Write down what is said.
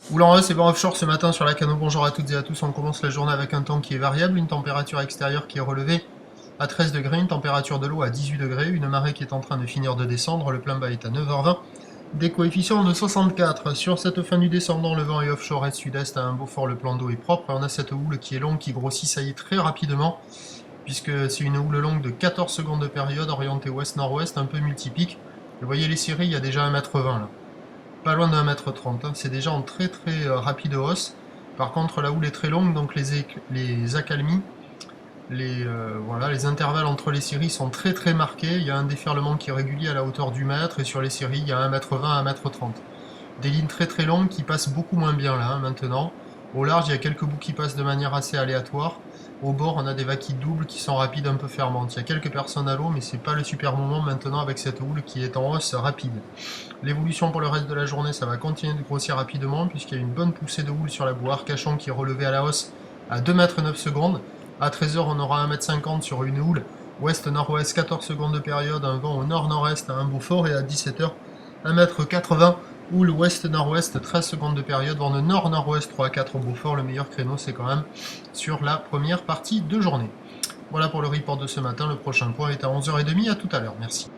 Oula, c'est bon offshore ce matin sur la Cano. Bonjour à toutes et à tous. On commence la journée avec un temps qui est variable, une température extérieure qui est relevée à 13 degrés, une température de l'eau à 18 degrés, une marée qui est en train de finir de descendre, le plein bas est à 9h20, des coefficients de 64. Sur cette fin du descendant, le vent est offshore et sud-est à un Beaufort, le plan d'eau est propre, et on a cette houle qui est longue, qui grossit, ça y est, très rapidement, puisque c'est une houle longue de 14 secondes de période, orientée ouest-nord-ouest, un peu multipique. Vous voyez les cirés, il y a déjà 1,20 m là. Pas loin de 1,30 m, c'est déjà en très rapide hausse. Par contre la houle est très longue, donc les accalmies, les intervalles entre les scieries sont très marqués. Il y a un déferlement qui est régulier à la hauteur du mètre, et sur les scieries il y a 1,20 m, 1,30 m. Des lignes très longues qui passent beaucoup moins bien là maintenant. Au large il y a quelques bouts qui passent de manière assez aléatoire. Au bord on a des vaquilles doubles qui sont rapides, un peu fermantes. Il y a quelques personnes à l'eau, mais c'est pas le super moment maintenant avec cette houle qui est en hausse rapide. L'évolution pour le reste de la journée, ça va continuer de grossir rapidement puisqu'il y a une bonne poussée de houle sur la boue Arcachon qui est relevée à la hausse à 2,9 m. À 13h on aura 1,50 m sur une houle ouest-nord-ouest, 14 secondes de période, un vent au nord-nord-est à un Beaufort, et à 17h 1,80 m, houle ouest-nord-ouest, 13 secondes de période, vent de nord-nord-ouest 3 à 4 au Beaufort. Le meilleur créneau c'est quand même sur la première partie de journée. Voilà pour le report de ce matin, le prochain point est à 11h30, à tout à l'heure, merci.